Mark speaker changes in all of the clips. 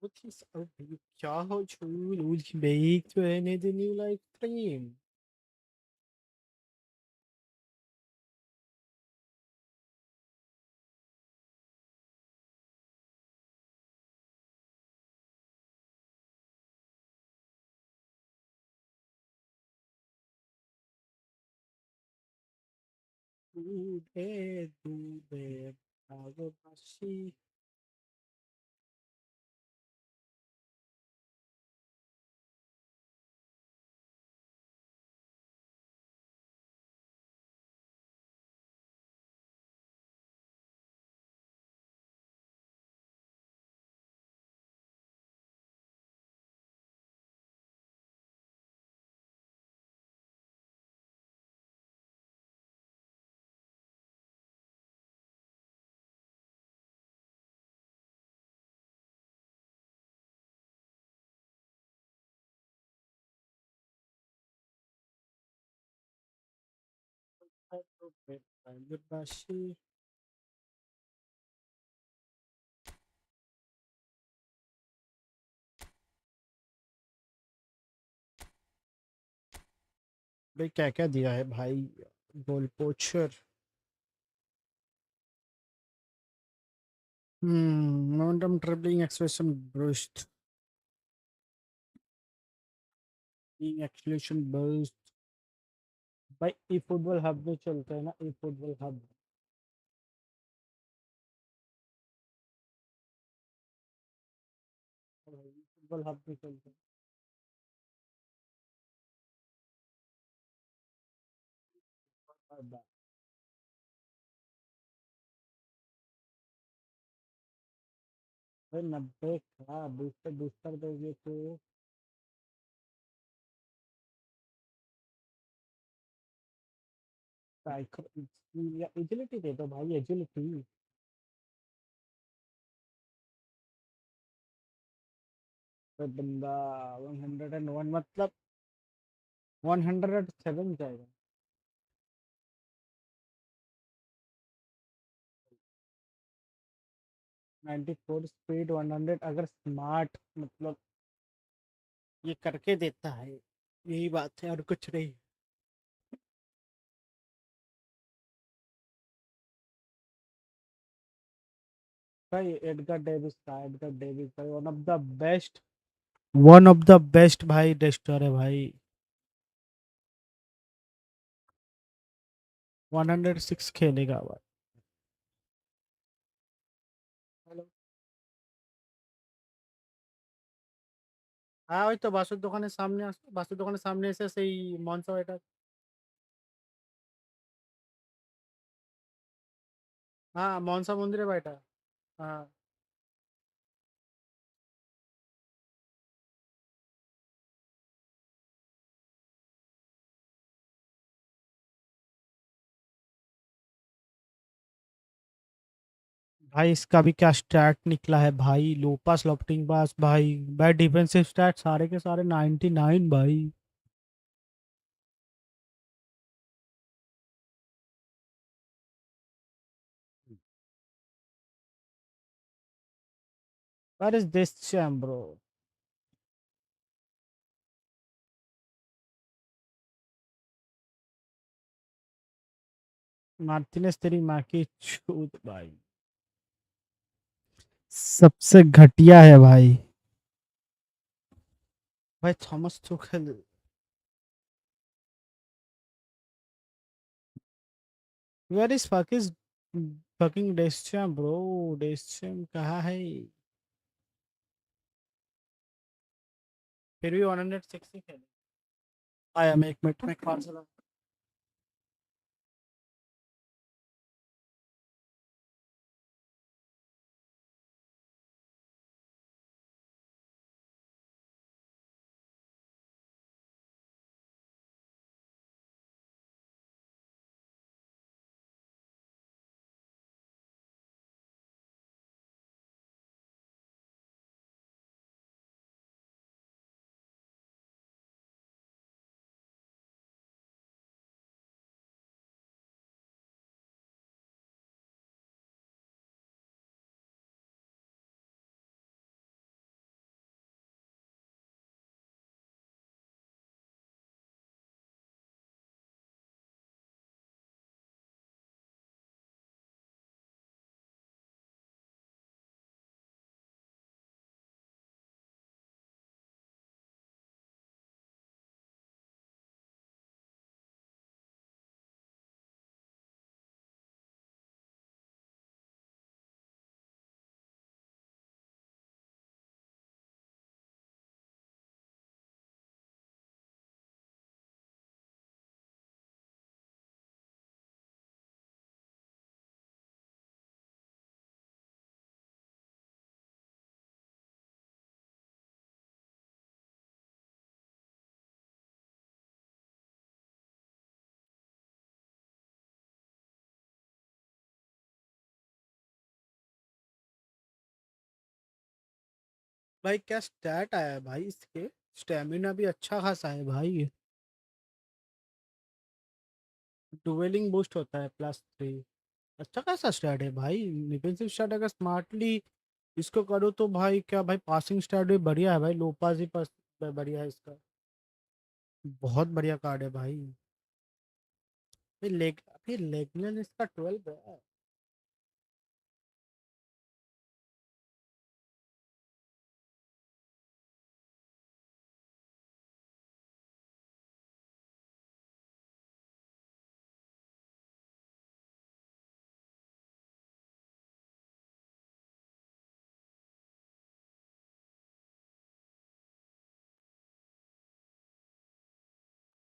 Speaker 1: What is up, you child? Lose bait to anything you like stream. Do there. Agobashi. Agobashi. भाई क्या क्या दिया है भाई goal poacher momentum tripling expression boost acceleration boost भाई E football hub में चलता है ना E football hub football hub में चलता है भाई 90 का बूस्टर बूस्टर दोगे तो या एजिलिटी दे दो भाई एजिलिटी तो बंदा 101 मतलब 107 जाएगा 94 स्पीड 100 अगर स्मार्ट मतलब ये करके देता है यही बात है और कुछ नहीं भाई एडगर डेविस भाई वन ऑफ द बेस्ट भाई डेस्टर है भाई 106 खेलेगा भाई हेलो হ্যাঁ ওই তো বাসুর দোকানের সামনে আসো বাসুর দোকানের সামনে এসে সেই মনসা এটা হ্যাঁ মনসা মন্দিরের বাড়িটা হ্যাঁ भाई इसका भी क्या स्टैट निकला है भाई लो पास लॉफ्टिंग पास भाई भाई डिफेंसिव स्टैट सारे के सारे 99 भाई What is this champ bro Martinez तेरी माँ की चूत भाई सबसे घटिया है भाई भाई Thomas Tuchel where is fucking Deschamps bro Deschamps कहाँ है फिर भी 106 ही खेले आया मैं एक मिनट में कौन सा भाई क्या स्टैट आया है भाई इसके, स्टेमिना भी अच्छा खासा है भाई। डुएलिंग बूस्ट होता है +3। अच्छा खासा स्टैट है भाई। डिफेंसिव स्टैट अगर स्मार्टली इसको करो तो भाई क्या भाई, पासिंग स्टैट भी बढ़िया है भाई, लो पास ही पास बढ़िया है इसका। बहुत बढ़िया कार्ड है भाई। फिर लेगनन इसका 12 है।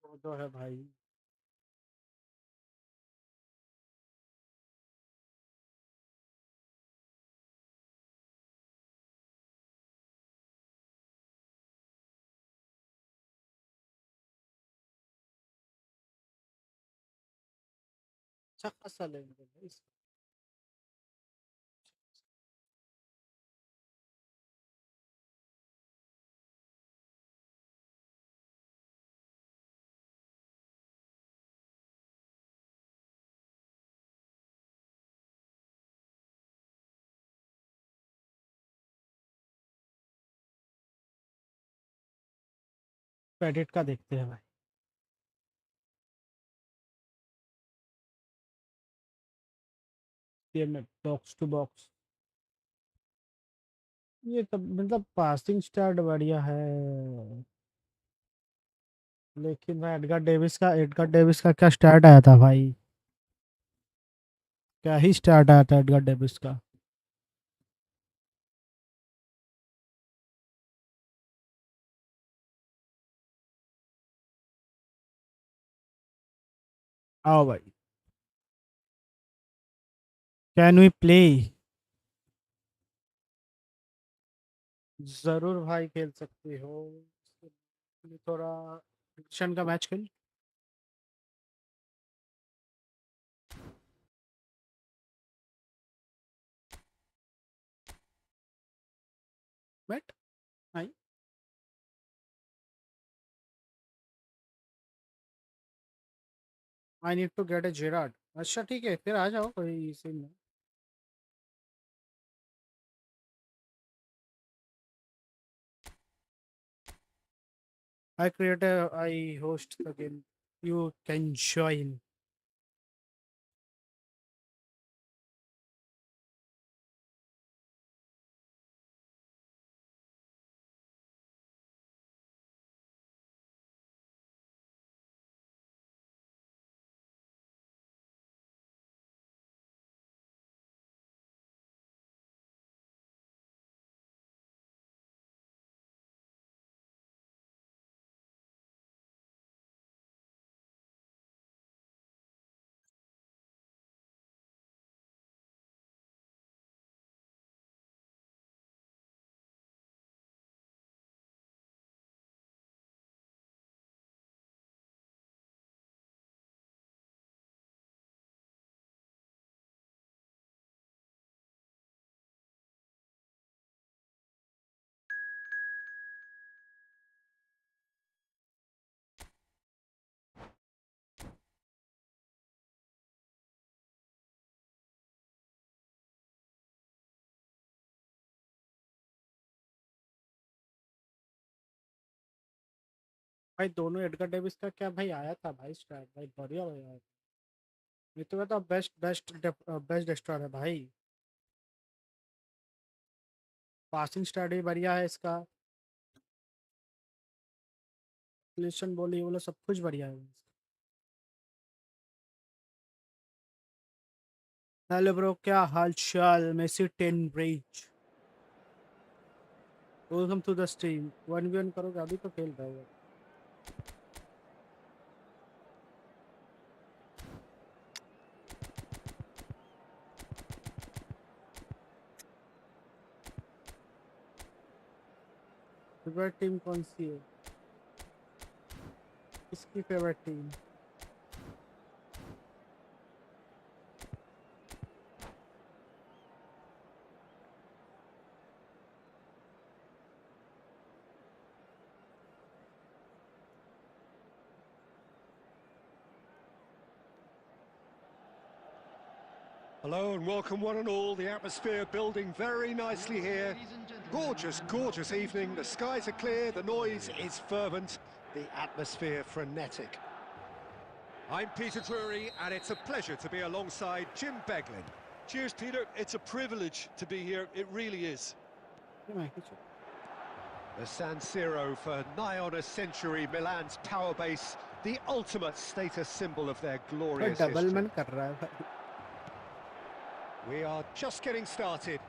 Speaker 1: वो तो है भाई। अच्छा खासा लेंगे भाई इसका। क्रेडिट का देखते हैं भाई। ये में बॉक्स टू बॉक्स। ये तब मतलब पासिंग स्टार्ट बढ़िया है। लेकिन भाई एडगर डेविस का क्या स्टार्ट आया था भाई। क्या ही स्टार्ट आया था एडगर डेविस का। आओ भाई। Can we play. जरूर भाई खेल सकते हो। थोड़ा एक्शन का मैच खेल। Bat. I. I need to get a Gerrard. अच्छा ठीक है, फिर आ जाओ, कोई सीन नहीं। I host the game, you can join. भाई दोनों एडगर डेविस का क्या भाई आया था भाई स्टार भाई, बढ़िया बढ़िया। ये तो कहता बेस्ट बेस्ट बेस्ट डिस्ट्रॉयर है भाई। पासिंग स्टार्ट भी बढ़िया है इसका। क्लिशन बोली बोलो सब कुछ बढ़िया है। हेलो ब्रो, क्या हाल चाल, Messi 10 bridge. Welcome to the stream. 1v1 करोगे, अभी तो खेल रहे हो। फेवरेट टीम कौन सी है? किसकी favourite team?
Speaker 2: Hello and welcome one and all. The atmosphere building very nicely here. Gorgeous, gorgeous evening. The skies are clear, the noise is fervent, the atmosphere frenetic. I'm Peter Drury and it's a pleasure to be alongside Jim Beglin.
Speaker 3: Cheers, Peter. It's a privilege to be here. It really is.
Speaker 2: The San Siro for nigh on a century, Milan's power base, the ultimate status symbol of their glorious history. We are just getting started.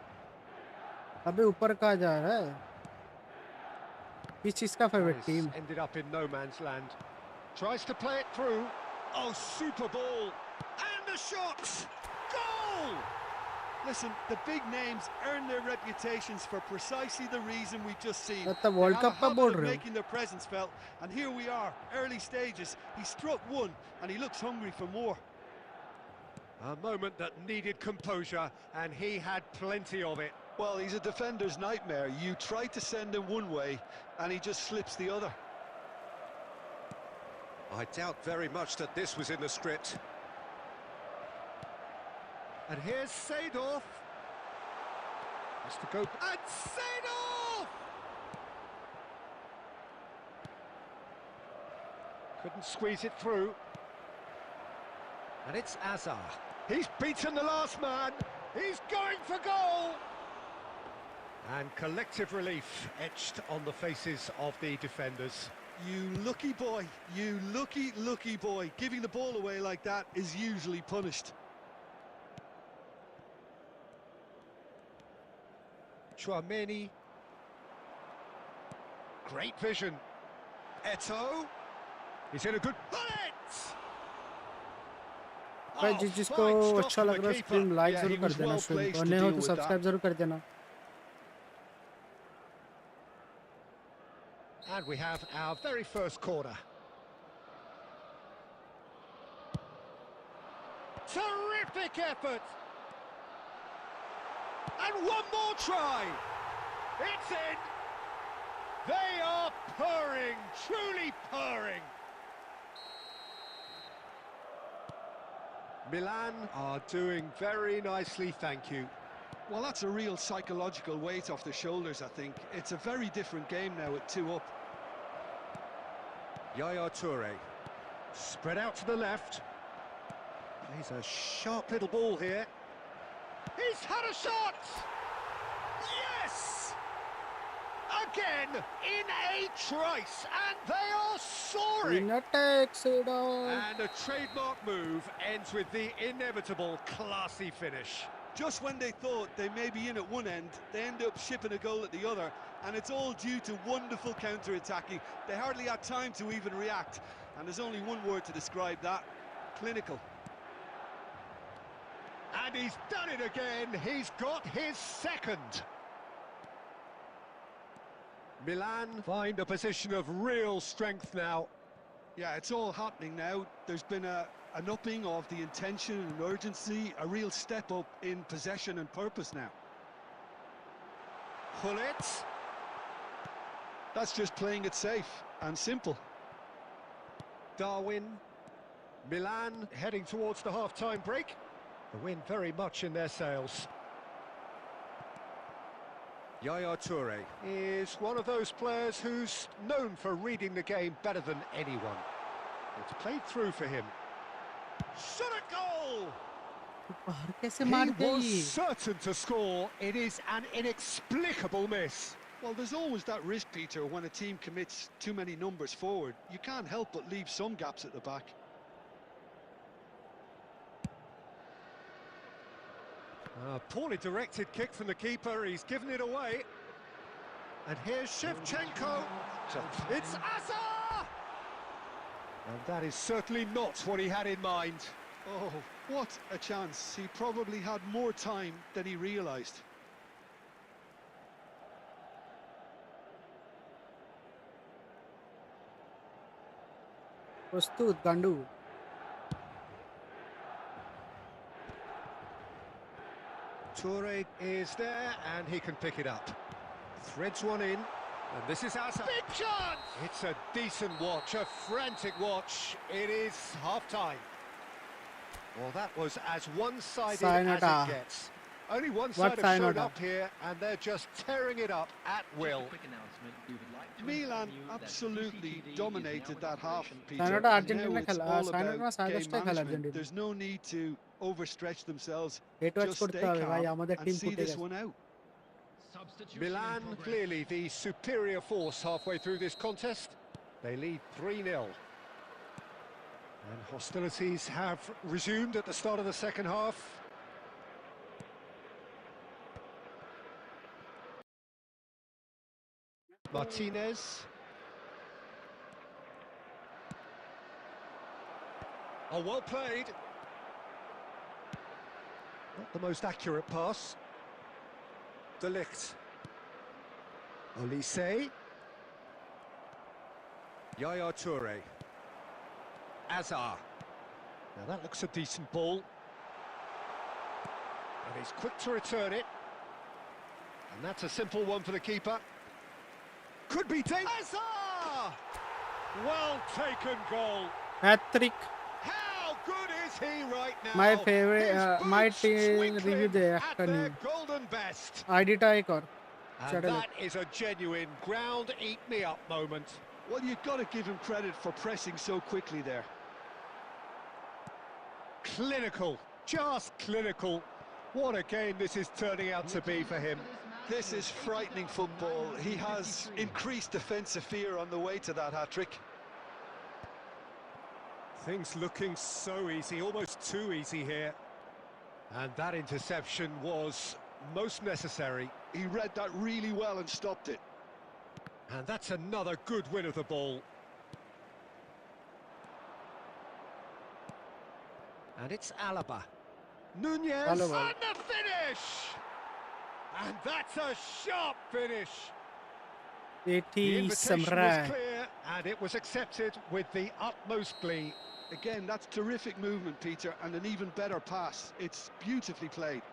Speaker 1: अबे ऊपर कहाँ जा रहा है? किस चीज़ का favorite team?
Speaker 2: Ended up in no man's land. Tries to play it through.
Speaker 3: Oh, super ball. And the shots. Goal! Listen, the big names earn their reputations for precisely the reason we've just seen.
Speaker 1: That's the World Cup
Speaker 3: of making their presence felt, and here we are, early stages. He struck one, and he looks hungry for more.
Speaker 2: A moment that needed composure, and he had plenty of it.
Speaker 3: Well, he's a defender's nightmare. You try to send him one way, and he just slips the other.
Speaker 2: I doubt very much that this was in the script. And here's Seedorf. Has to go. And Seedorf! Couldn't squeeze it through. And it's Azar. He's beaten the last man. He's going for goal. And collective relief etched on the faces of the defenders.
Speaker 3: You lucky boy. You lucky, lucky boy. Giving the ball away like that is usually punished.
Speaker 2: Chouameni. Great vision. Eto'o. He's in a good bullet.
Speaker 1: भाई जिसको अच्छा लग रहा है stream like जरूर कर देना, stream और नए हो तो सब्सक्राइब जरूर कर देना.
Speaker 2: And we have our very first corner. Terrific effort. And one more try. It's in. They are purring, truly purring. Milan are doing very nicely, thank you.
Speaker 3: Well, that's a real psychological weight off the shoulders, I think. It's a very different game now with 2 up.
Speaker 2: Yaya Toure. Spread out to the left. Plays a sharp little ball here. He's had a shot! Yes! Again, in a trice, and they are soaring! And a trademark move ends with the inevitable classy finish.
Speaker 3: Just when they thought they may be in at one end, they end up shipping a goal at the other, and it's all due to wonderful counter-attacking. They hardly had time to even react, and there's only one word to describe that: clinical.
Speaker 2: And he's done it again. He's got his second. Milan find a position of real strength now.
Speaker 3: Yeah, it's all happening now. There's been an upping of the intention and urgency, a real step up in possession and purpose now.
Speaker 2: Pull it.
Speaker 3: That's just playing it safe and simple.
Speaker 2: Darwin. Milan heading towards the half-time break. The wind very much in their sails. Yaya Toure is one of those players who's known for reading the game better than anyone. It's played through for him. Shot a goal! He was certain to score. It is an inexplicable miss.
Speaker 3: Well, there's always that risk, Peter, when a team commits too many numbers forward. You can't help but leave some gaps at the back.
Speaker 2: A poorly directed kick from the keeper. He's given it away. And here's Shevchenko. It's Azar! And that is certainly not what he had in mind.
Speaker 3: Oh, what a chance. He probably had more time than he realised.
Speaker 1: प्रस्तुत गांडू.
Speaker 2: Toure is there, and he can pick it up. Threads one in, and this is Azar. Big chance! It's a decent watch, a frantic watch. It is half-time. Well, that was as one-sided as
Speaker 1: Sayonara.
Speaker 2: it gets. Only one
Speaker 1: What
Speaker 2: side have shown
Speaker 1: Sayonara?
Speaker 2: up here, and they're just tearing it up at will.
Speaker 3: Milan absolutely dominated that half, Peter.
Speaker 1: Sayonara
Speaker 3: Now
Speaker 1: Argentina
Speaker 3: it's
Speaker 1: খেলা
Speaker 3: all
Speaker 1: Sayonara
Speaker 3: about
Speaker 1: সাড়ে
Speaker 3: game
Speaker 1: 10টায় খেলা
Speaker 3: management.
Speaker 1: Argentina
Speaker 3: There's no need to overstretch themselves.
Speaker 1: Head watch
Speaker 3: Just
Speaker 1: করতে
Speaker 3: stay
Speaker 1: হবে ভাই
Speaker 3: calm
Speaker 1: আমাদের
Speaker 3: and
Speaker 1: team
Speaker 3: see
Speaker 1: ফুটে
Speaker 3: this
Speaker 1: গেছে
Speaker 3: one out.
Speaker 2: Milan, clearly the superior force halfway through this contest. They lead 3-0. And hostilities have resumed at the start of the second half. Martinez. Oh, well played. Not the most accurate pass. De Ligt. Olise. Yaya Toure. Azar. Now that looks a decent ball. And he's quick to return it. And that's a simple one for the keeper. Could be dangerous. Azar! Well taken goal.
Speaker 1: Hat trick
Speaker 2: How good is he right now?
Speaker 1: My favorite,
Speaker 2: His
Speaker 1: my
Speaker 2: boots
Speaker 1: team
Speaker 2: twinkling
Speaker 1: review the
Speaker 2: at
Speaker 1: একটা
Speaker 2: their
Speaker 1: new
Speaker 2: golden best.
Speaker 1: আইডিটাই কর
Speaker 2: And
Speaker 1: চ্যানেলে
Speaker 2: that is a genuine ground eat me up moment.
Speaker 3: Well, you've got to give him credit for pressing so quickly there.
Speaker 2: Clinical, just clinical. What a game this is turning out to be for him.
Speaker 3: This is frightening football. He has increased defensive fear on the way to that hat-trick.
Speaker 2: Things looking so easy, almost too easy here. And that interception was most necessary.
Speaker 3: He read that really well and stopped it.
Speaker 2: And that's another good win of the ball. And it's Alaba. Nunez
Speaker 1: Alaba.
Speaker 2: on the finish! And that's a sharp finish.
Speaker 1: এটি
Speaker 2: The invitation was
Speaker 1: সম্রাট
Speaker 2: clear and it was accepted with the utmost glee.
Speaker 3: Again, that's terrific movement, Peter, and an even better pass. It's beautifully played.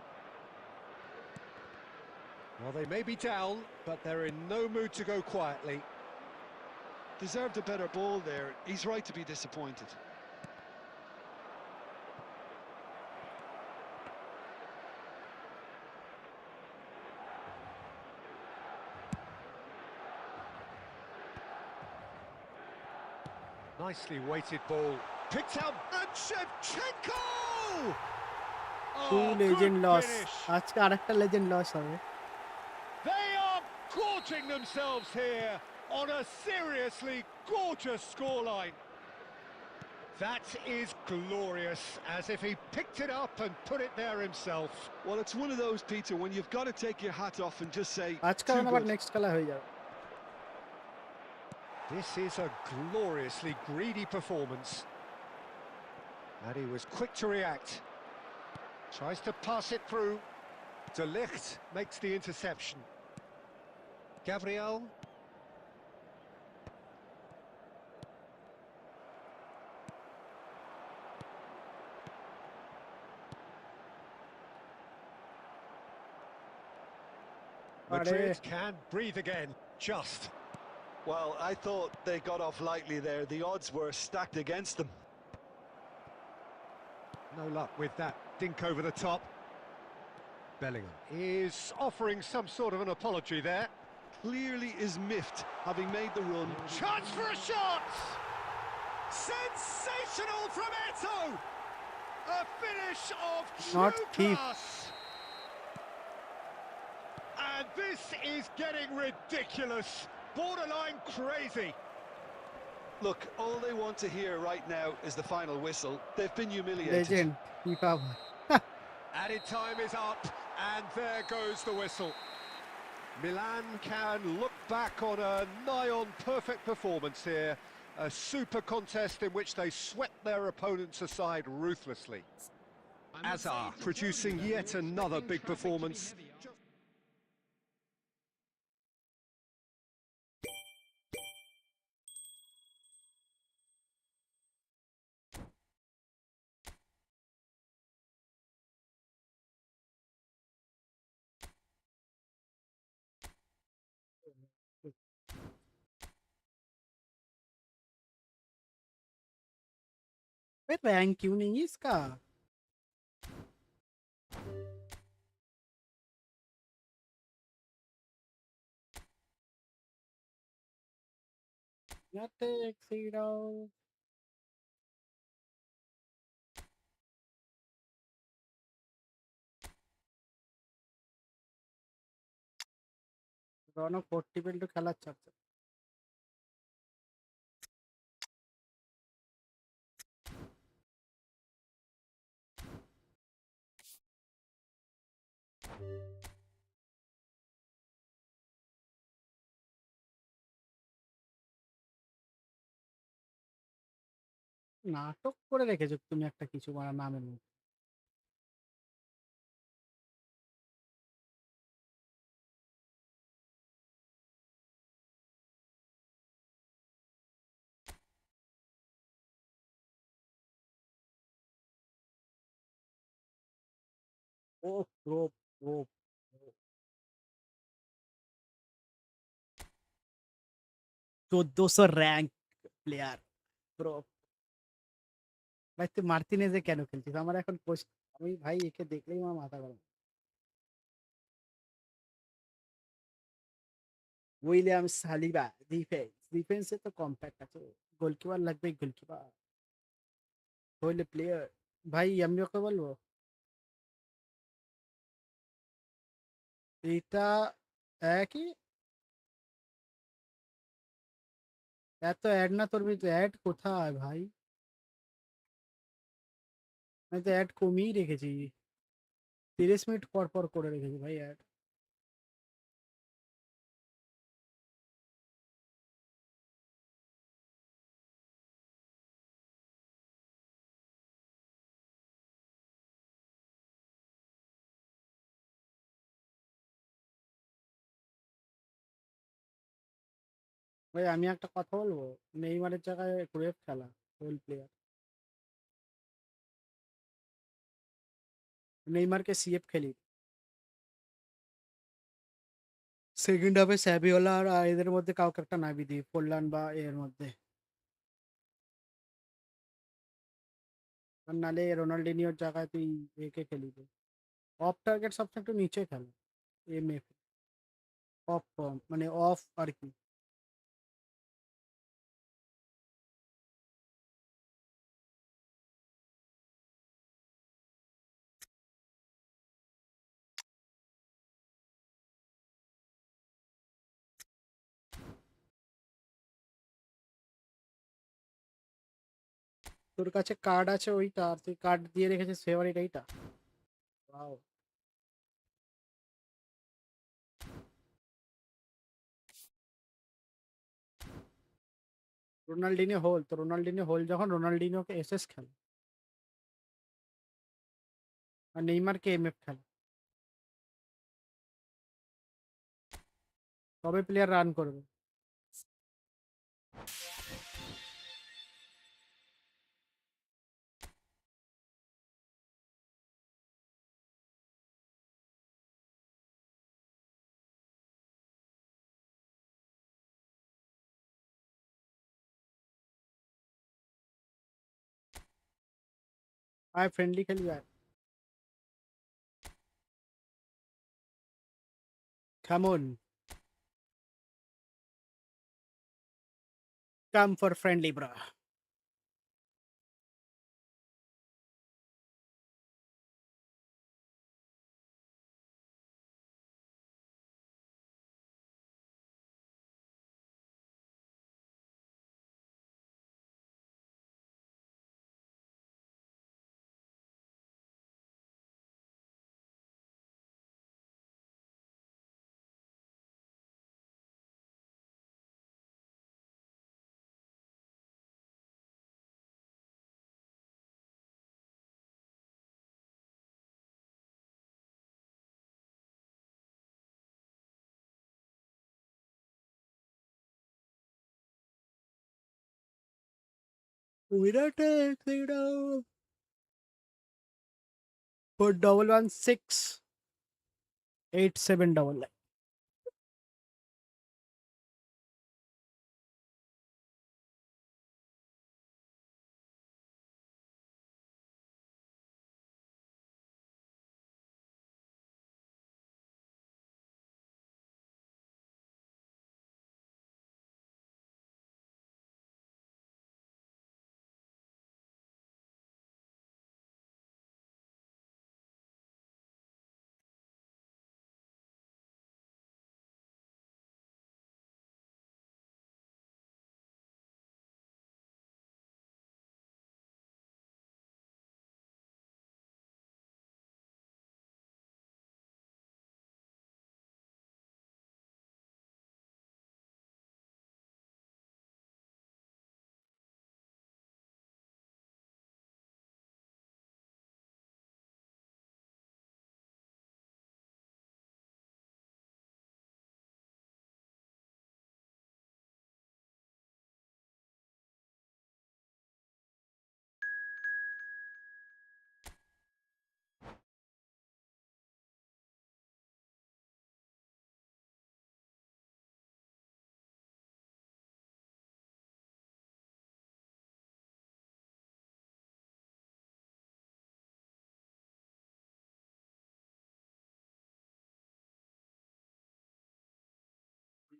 Speaker 2: Well, they may be down, but they're in no mood to go quietly.
Speaker 3: Deserved a better ball there. He's right to be disappointed.
Speaker 2: Nicely weighted ball. Picked out and Shevchenko!
Speaker 1: Two
Speaker 2: Oh,
Speaker 1: legend
Speaker 2: good
Speaker 1: loss
Speaker 2: finish.
Speaker 1: আজকে আরেকটা legend loss হবে
Speaker 2: They are gorging themselves here on a seriously gorgeous scoreline. That is glorious, as if he picked it up and put it there himself.
Speaker 3: Well, it's one of those, Peter, when you've got to take your hat off and just say,
Speaker 1: আজকে
Speaker 3: too
Speaker 1: আবার
Speaker 3: good.
Speaker 1: Next খেলা হয়ে যাবে
Speaker 2: This is a gloriously greedy performance. And he was quick to react. Tries to pass it through. De Ligt makes the interception. Gabriel. Madrid can breathe again, just.
Speaker 3: Well, I thought they got off lightly there. The odds were stacked against them.
Speaker 2: No luck with that dink over the top. Bellingham is offering some sort of an apology there.
Speaker 3: Clearly is miffed, having made the run.
Speaker 2: Chance for a shot! Sensational from Eto! A finish of
Speaker 1: Not
Speaker 2: true
Speaker 1: thief.
Speaker 2: class! And this is getting ridiculous, borderline crazy.
Speaker 3: Look, all they want to hear right now is the final whistle. They've been humiliated.
Speaker 1: Legend FIFA
Speaker 2: Added time is up, and there goes the whistle. Milan can look back on a nigh-on perfect performance here. A super contest in which they swept their opponents aside ruthlessly. Azar producing yet another big performance.
Speaker 1: Rank क्यों नहीं है इसका Tuxedo. Raunak 40 build খেলার চাচ্ছে। নাটক করে রেখেছো তুমি একটা কিছু মারা নামের মধ্যে। ও pro pro 1400 rank player pro. ভাই তুই মার্টিনেজে কেন খেলছিস? আমার এখন আমি ভাই একে দেখলেই আমার মাথা গরম। উইলিয়াম সালিবা ডিফেন্সে তো কম্প্যাক্ট আছে। গোলকিপার লাগবে, গোলকিপার হইলে প্লেয়ার। ভাই আমি ওকে বলবো এটা একই। এত অ্যাড না তোর ভিতরে, অ্যাড কোথায় ভাই? আমি তো অ্যাড কমিয়ে রেখেছি, 30 মিনিট পর পর করে রেখেছি ভাই অ্যাড। ভাই আমি একটা কথা বলবো, নেইমারের জায়গায় ক্রুয়েফ খেলা হোল প্লেয়ার। নেইমারকে সিএফ খেলি, সেকেন্ড হাফে স্যাভিওলা আর এদের মধ্যে কাউকে একটা নাবি দিই, ফোরলান বা এর মধ্যে। আর নালে রোনাল্ডিনিওর জায়গায় তুই একে খেলি দে। অফ টার্গেট সবসময় একটু নিচে খেলে, এম এফ অফ, মানে অফ আর কি। তোর কাছে কার্ড আছে ওইটা, আর তুই কার্ড দিয়ে রেখেছিস ফেভারিট এইটা। Wow. রোনাল্ডিনিও হোল, তো রোনাল্ডিনিও হোল যখন রোনাল্ডিনিওকে এসএস খেলে আর নেইমারকে এমএফ খেলে, তবে প্লেয়ার রান করবে। আয় ফ্রেন্ডলি খেলি আয়। কেমন? Come for friendly bro. Winner takes it all for 1168799.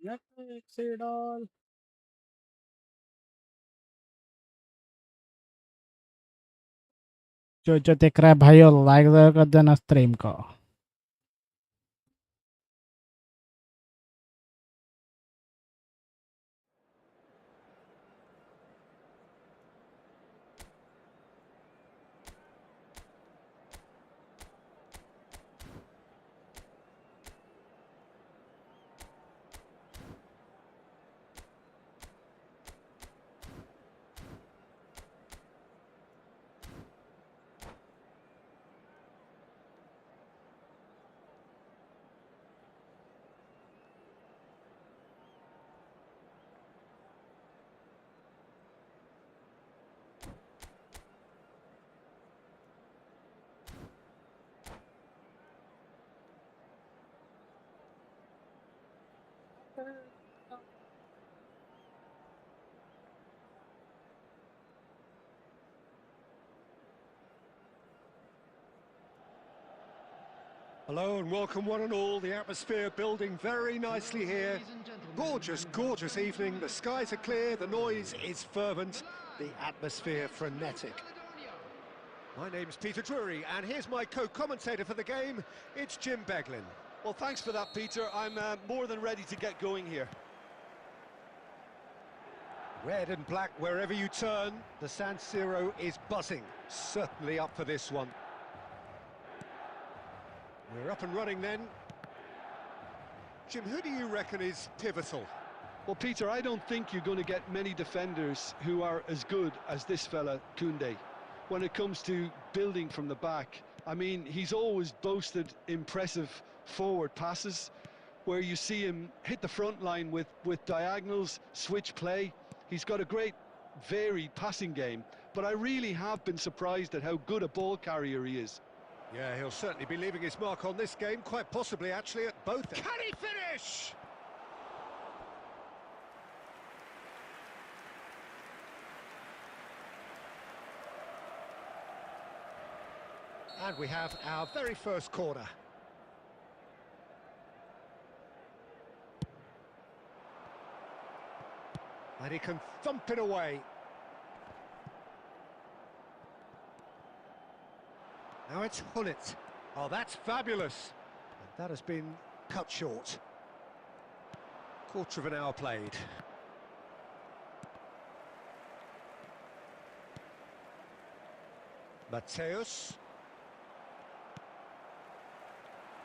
Speaker 1: Let's it all. जो देख रहा है भाई और लाइक कर देना स्ट्रीम को.
Speaker 2: Hello and welcome one and all. The atmosphere building very nicely here. Gorgeous, gorgeous evening. The skies are clear, the noise is fervent, the atmosphere frenetic. My name's Peter Drury and here's my co-commentator for the game. It's Jim Beglin.
Speaker 3: Well, thanks for that, Peter. I'm more than ready to get going here.
Speaker 2: Red and black wherever you turn. The San Siro is buzzing. Certainly up for this one. We're up and running then. Jim, who do you reckon is pivotal?
Speaker 3: Well, Peter, I don't think you're going to get many defenders who are as good as this fella, Koundé. When it comes to building from the back, I mean, he's always boasted impressive forward passes where you see him hit the front line with diagonals, switch play. He's got a great varied passing game, but I really have been surprised at how good a ball carrier he is.
Speaker 2: Yeah, he'll certainly be leaving his mark on this game, quite possibly actually at both. Can he finish? And we have our very first corner. And he can thump it away. Now it's Hullet. Oh, that's fabulous. And that has been cut short. Quarter of an hour played. Mateus.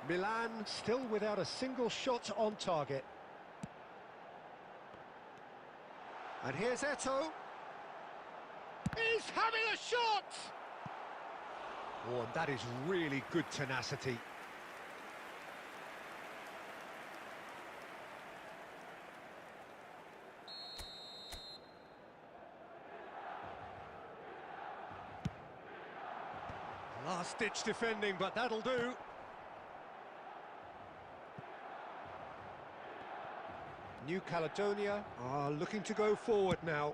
Speaker 2: Milan still without a single shot on target. And here's Eto. He's having a shot! Oh, and that is really good tenacity. Last-ditch defending, but that'll do. New Caledonia are looking to go forward now.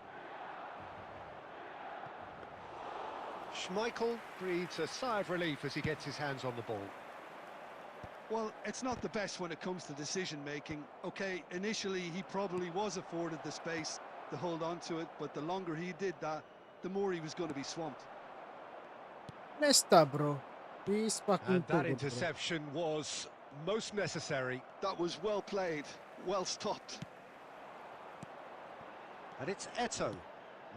Speaker 2: Schmeichel breathes a sigh of relief as he gets his hands on the ball.
Speaker 3: Well, it's not the best when it comes to decision-making. Okay, initially he probably was afforded the space to hold on to it, but the longer he did that, the more he was going to be swamped.
Speaker 1: Nesta, bro. He's fucking
Speaker 2: And that
Speaker 1: too good,
Speaker 2: interception was most necessary.
Speaker 3: That was well played, well stopped.
Speaker 2: And it's Eto.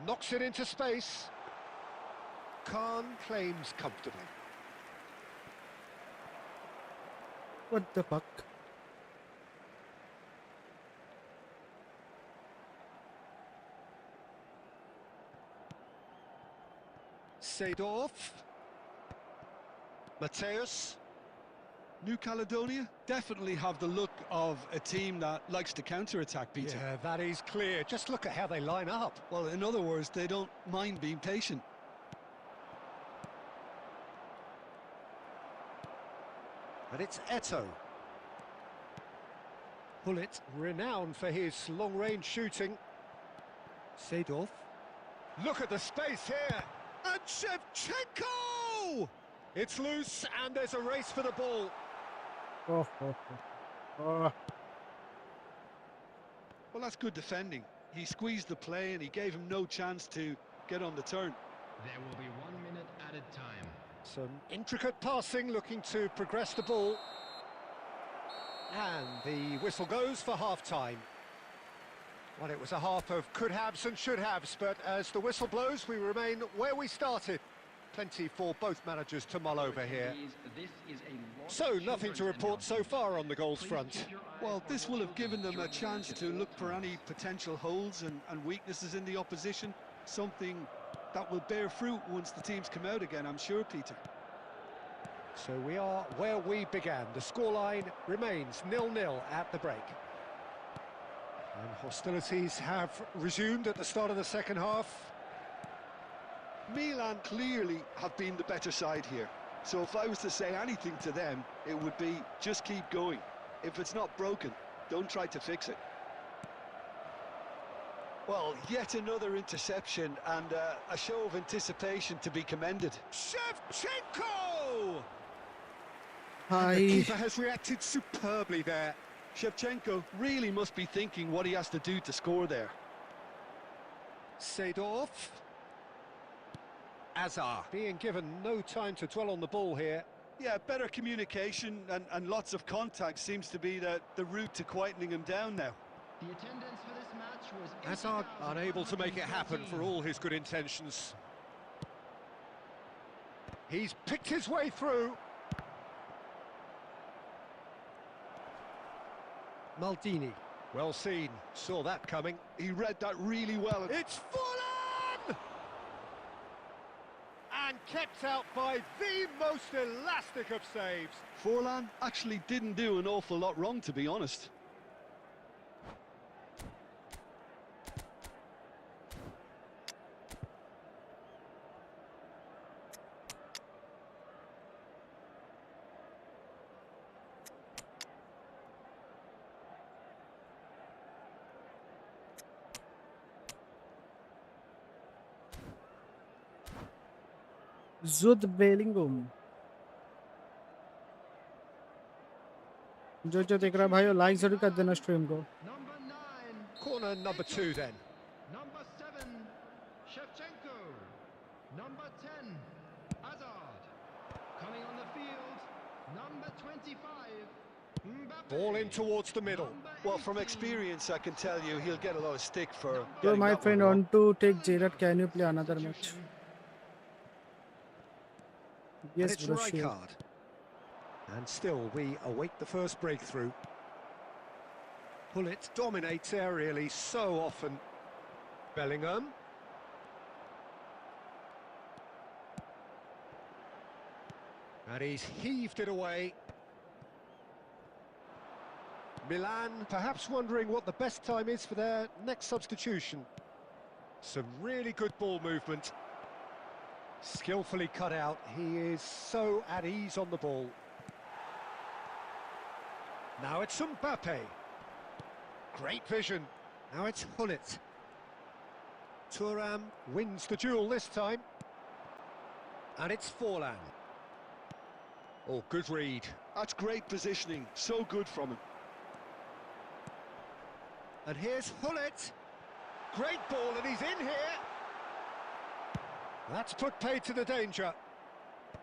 Speaker 2: Knocks it into space. Khan claims comfortably.
Speaker 1: What the fuck?
Speaker 2: Seedorf. Mateus.
Speaker 3: New Caledonia definitely have the look of a team that likes to counter-attack, Peter.
Speaker 2: Yeah, that is clear. Just look at how they line up.
Speaker 3: Well, in other words, they don't mind being patient.
Speaker 2: And it's Eto. Hullet, renowned for his long-range shooting. Seedorf. Look at the space here. And Shevchenko! It's loose, and there's a race for the ball.
Speaker 1: Oh.
Speaker 3: Well, that's good defending. He squeezed the play and he gave him no chance to get on the turn.
Speaker 4: There will be 1 minute added time.
Speaker 2: Some intricate passing, looking to progress the ball. And the whistle goes for half-time. Well, it was a half of could-haves and should-haves, but as the whistle blows, we remain where we started. Plenty for both managers to mull over here. So, nothing to report so far on the goals front.
Speaker 3: Well, this will have given them a chance to look for any potential holes and weaknesses in the opposition. Something that will bear fruit once the teams come out again, I'm sure, Peter.
Speaker 2: So we are where we began. The scoreline remains 0-0 at the break. And hostilities have resumed at the start of the second half.
Speaker 3: Milan clearly have been the better side here. So if I was to say anything to them, it would be just keep going. If it's not broken, don't try to fix it. Well, yet another interception and a show of anticipation to be commended.
Speaker 2: Shevchenko! The
Speaker 1: Hi.
Speaker 2: keeper has reacted superbly there.
Speaker 3: Shevchenko really must be thinking what he has to do to score there.
Speaker 2: Seedorf. Azar being given no time to dwell on the ball here.
Speaker 3: Yeah, better communication and lots of contact seems to be the route to quietening him down now.
Speaker 4: The attendance for this match was
Speaker 2: Hazard unable to make it happen for all his good intentions. He's picked his way through. Maldini, well seen, saw that coming.
Speaker 3: He read that really well.
Speaker 2: It's Forlan! And kept out by the most elastic of saves.
Speaker 3: Forlan actually didn't do an awful lot wrong, to be honest.
Speaker 1: जुद Bellingham जो देख रहा है भाई like जरूर कर देना stream को.
Speaker 4: number 9.
Speaker 2: Corner number 2 then.
Speaker 4: Number 7, Shevchenko. Number 10, Hazard. Coming on the field, number 25, Mbappe.
Speaker 2: Ball in towards the middle.
Speaker 3: Well, from experience, I can tell you he'll get a lot of stick for
Speaker 1: So
Speaker 3: getting
Speaker 1: my
Speaker 3: that one
Speaker 1: friend
Speaker 3: wrong.
Speaker 1: want to take Jared. Can you play another match?
Speaker 2: And
Speaker 1: Yes,
Speaker 2: it's
Speaker 1: bro. Sure.
Speaker 2: Rijkaard. And still, we await the first breakthrough. Pullet dominates aerially so often. Bellingham. And he's heaved it away. Milan perhaps wondering what the best time is for their next substitution. Some really good ball movement. Skillfully cut out. He is so at ease on the ball. Now it's Mbappe. Great vision. Now it's Hullet. Thuram wins the duel this time. And it's Forlan. Oh, good read.
Speaker 3: That's great positioning. So good from him.
Speaker 2: And here's Hullet. Great ball, and he's in here. That's put paid to the danger.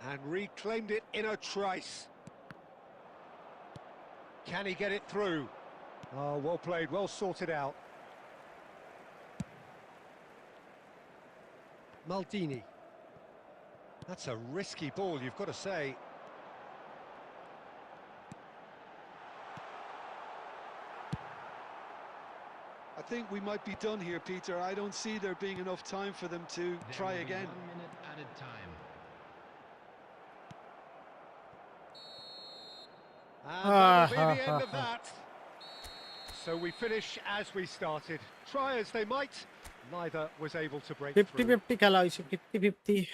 Speaker 2: And reclaimed it in a trice. Can he get it through? Oh, well played, well sorted out. Maldini. That's a risky ball, you've got to say.
Speaker 3: I think we might be done here, Peter. I don't see there being enough time for them to try again.
Speaker 4: 1 minute added time.
Speaker 2: And that'll be the end of that. So we finish as we started. Try as they might, neither was able to break
Speaker 1: 50
Speaker 2: through.
Speaker 1: 50 খেলা হয়েছে 50 50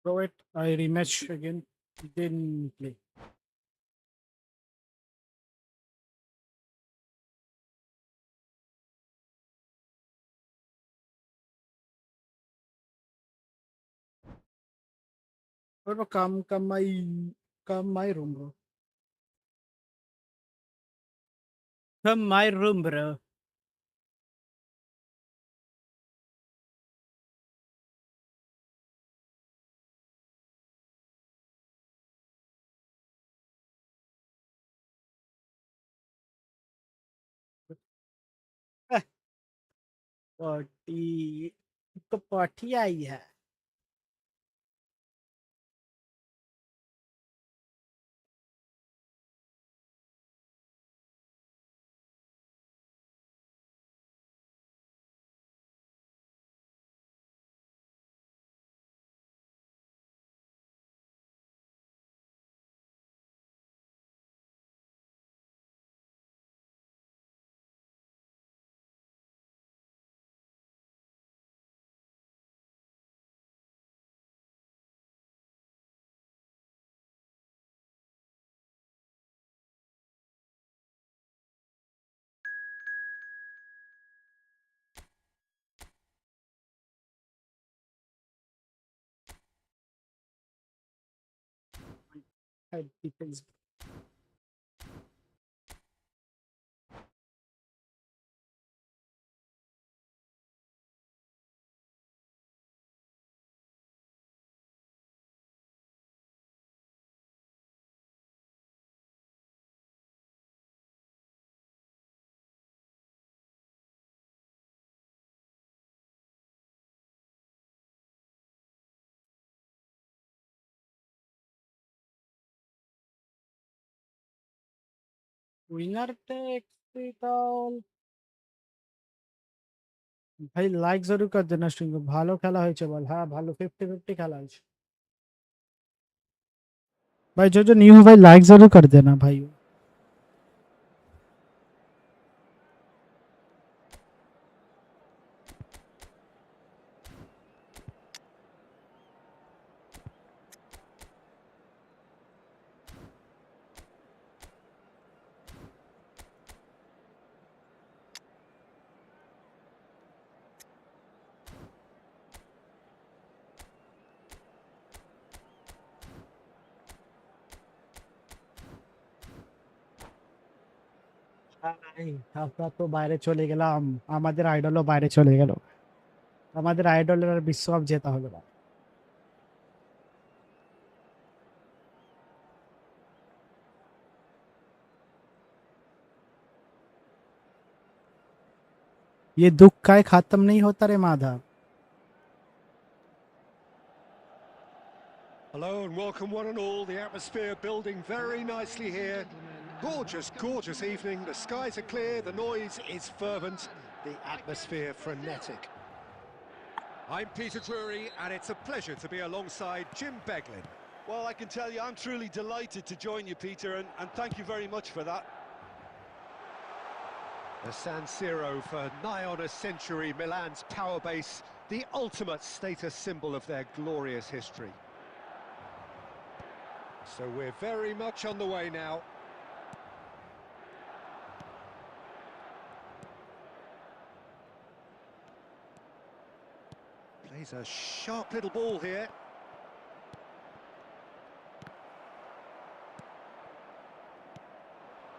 Speaker 1: Throw it. I rematch again. Didn't play. Bro, come my room, bro. Come my room, bro. Party तो party आई है. Depends. Winner takes it all. ভাই like জরুর কর দেনা stream ভালো খেলা হয়েছে বল হ্যাঁ ভালো 50-50 খেলা হয়েছে भाई जो जो न्यू है भाई लाइक जरूर कर देना भाई ভাই আমরা তো বাইরে চলে গেলাম আমাদের আইডলও বাইরে চলে গেল আমাদের আইডলের আর বিশ্বকাপ জেতা হলো না ये दुख का खत्म नहीं होता रे Madhav
Speaker 2: Hello and welcome one and all. The atmosphere building very nicely here. Gorgeous, gorgeous evening. The skies are clear, the noise is fervent, the atmosphere frenetic. I'm Peter Drury and it's a pleasure to be alongside Jim Beglin.
Speaker 3: Well, I can tell you, I'm truly delighted to join you, Peter, and thank you very much for that.
Speaker 2: The San Siro for nigh on a century, Milan's power base, the ultimate status symbol of their glorious history. So we're very much on the way now. Plays a sharp little ball here.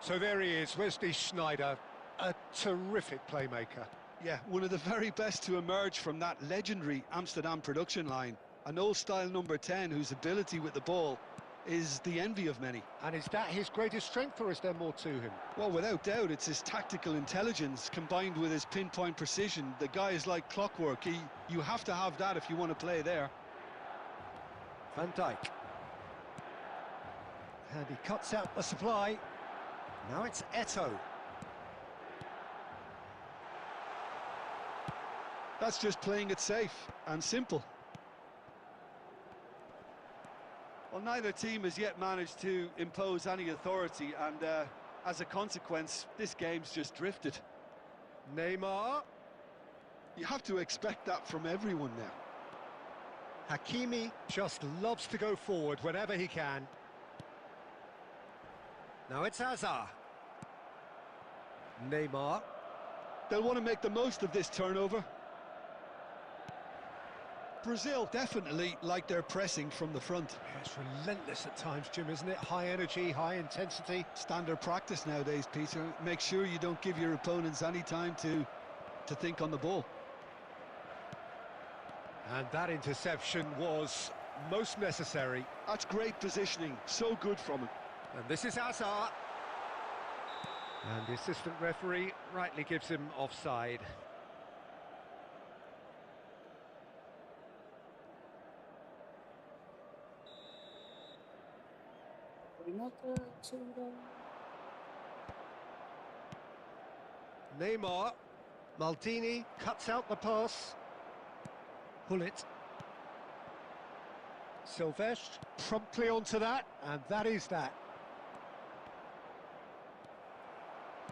Speaker 2: So there he is, Wesley Sneijder, a terrific playmaker.
Speaker 3: Yeah, one of the very best to emerge from that legendary Amsterdam production line. An old-style number 10 whose ability with the ball is the envy of many.
Speaker 2: And is that his greatest strength, or is there more to him?
Speaker 3: Well, without doubt, it's his tactical intelligence combined with his pinpoint precision. The guy is like clockwork. You have to have that if you want to play there.
Speaker 2: Van Dijk. And he cuts out the supply. Now it's Eto'o.
Speaker 3: That's just playing it safe and simple. Well, neither team has yet managed to impose any authority, and as a consequence, this game's just drifted.
Speaker 2: Neymar.
Speaker 3: You have to expect that from everyone now.
Speaker 2: Hakimi just loves to go forward whenever he can. Now it's Hazard. Neymar.
Speaker 3: They'll want to make the most of this turnover. Brazil definitely like their pressing from the front.
Speaker 2: Yeah, it's relentless at times, Jim, isn't it? High energy, high intensity.
Speaker 3: Standard practice nowadays, Peter. Make sure you don't give your opponents any time to think on the ball.
Speaker 2: And that interception was most necessary.
Speaker 3: That's great positioning, so good from him.
Speaker 2: And this is Hazard. And the assistant referee rightly gives him offside. Neymar. Maldini cuts out the pass. Hullet. Silvestre promptly onto that, and that is that.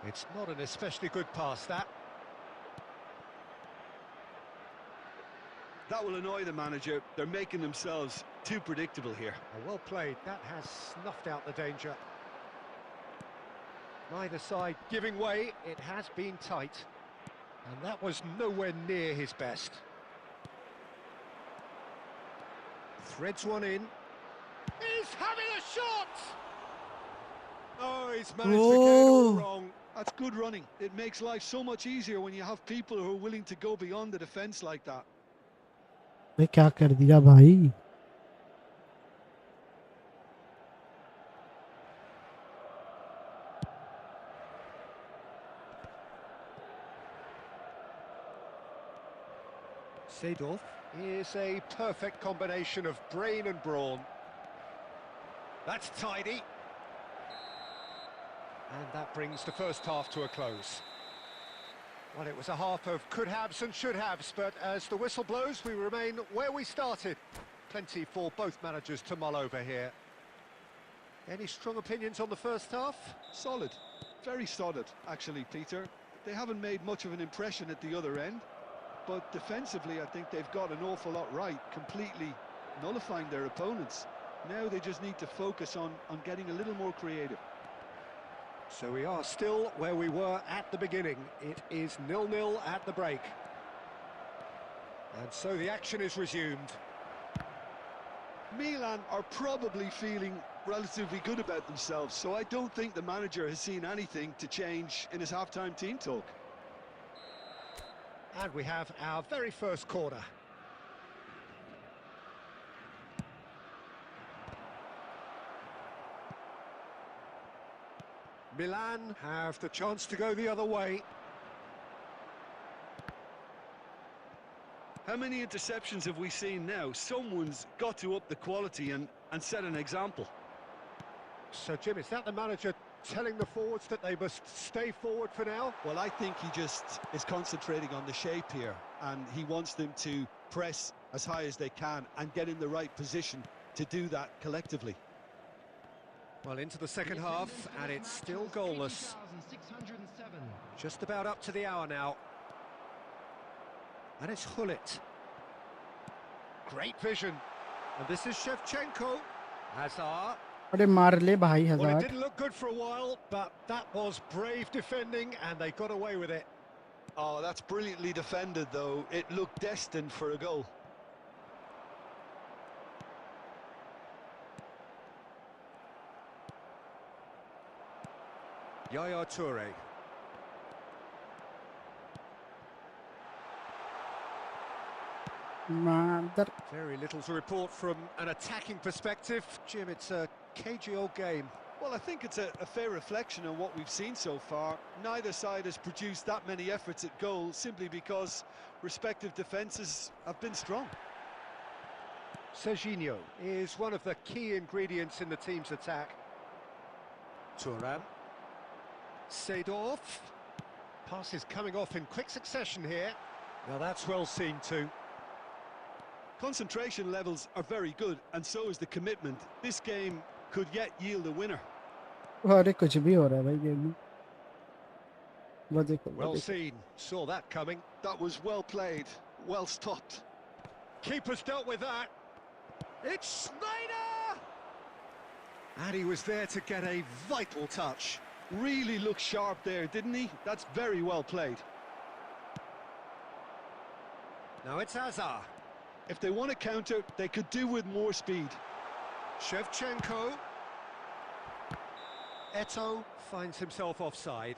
Speaker 2: It's not an especially good pass, that.
Speaker 3: That will annoy the manager. They're making themselves too predictable here.
Speaker 2: Well played. That has snuffed out the danger. Neither side giving way. It has been tight. And that was nowhere near his best. Threads one in. He's having a shot! Oh, he's managed to get it all wrong.
Speaker 3: That's good running. It makes life so much easier when you have people who are willing to go beyond the defence like that.
Speaker 1: भाई क्या कर दिया भाई?
Speaker 2: Seedorf is a perfect combination of brain and brawn. That's tidy. And that brings the first half to a close. Well, it was a half of could-haves and should-haves, but as the whistle blows, we remain where we started. Plenty for both managers to mull over here. Any strong opinions on the first half?
Speaker 3: Solid. Very solid, actually, Peter. They haven't made much of an impression at the other end, but defensively, I think they've got an awful lot right, completely nullifying their opponents. Now they just need to focus on getting a little more creative.
Speaker 2: So we are still where we were at the beginning. It is 0-0 at the break. And so the action is resumed.
Speaker 3: Milan are probably feeling relatively good about themselves, so I don't think the manager has seen anything to change in his half-time team talk.
Speaker 2: And we have our very first corner. Milan have the chance to go the other way.
Speaker 3: How many interceptions have we seen now? Someone's got to up the quality and set an example.
Speaker 2: So, Jim, is that the manager telling the forwards that they must stay forward for now?
Speaker 3: Well, I think he just is concentrating on the shape here, and he wants them to press as high as they can and get in the right position to do that collectively.
Speaker 2: Well, into the second half, and it's still goalless. Just about up to the hour now. And it's Hullet. Great vision. And this is Shevchenko. Hazard.
Speaker 1: अरे मार ले भाई
Speaker 2: Well, it
Speaker 1: हजार.
Speaker 2: didn't look good for a while, but that was brave defending, and they got away with it.
Speaker 3: Oh, that's brilliantly defended, though. It looked destined for a goal.
Speaker 2: Yaya Toure.
Speaker 1: Mother.
Speaker 2: Very little to report from an attacking perspective. Jim, it's a cagey old game.
Speaker 3: Well, I think it's a fair reflection on what we've seen so far. Neither side has produced that many efforts at goal simply because respective defences have been strong.
Speaker 2: Serginho is one of the key ingredients in the team's attack. Thuram. Seedorf. Pass is coming off in quick succession here. Now that's well seen too.
Speaker 3: Concentration levels are very good, and so is the commitment. This game could yet yield a winner.
Speaker 1: अरे कुछ भी हो रहा है भाई game में. वो देखो.
Speaker 2: Well seen. Saw that coming.
Speaker 3: That was well played, well stopped.
Speaker 2: Keeper's dealt with that. It's Snyder! And he was there to get a vital touch.
Speaker 3: Really looked sharp there, didn't he? That's very well played.
Speaker 2: Now it's Azar.
Speaker 3: If they want to counter, they could do with more speed.
Speaker 2: Shevchenko. Eto finds himself offside.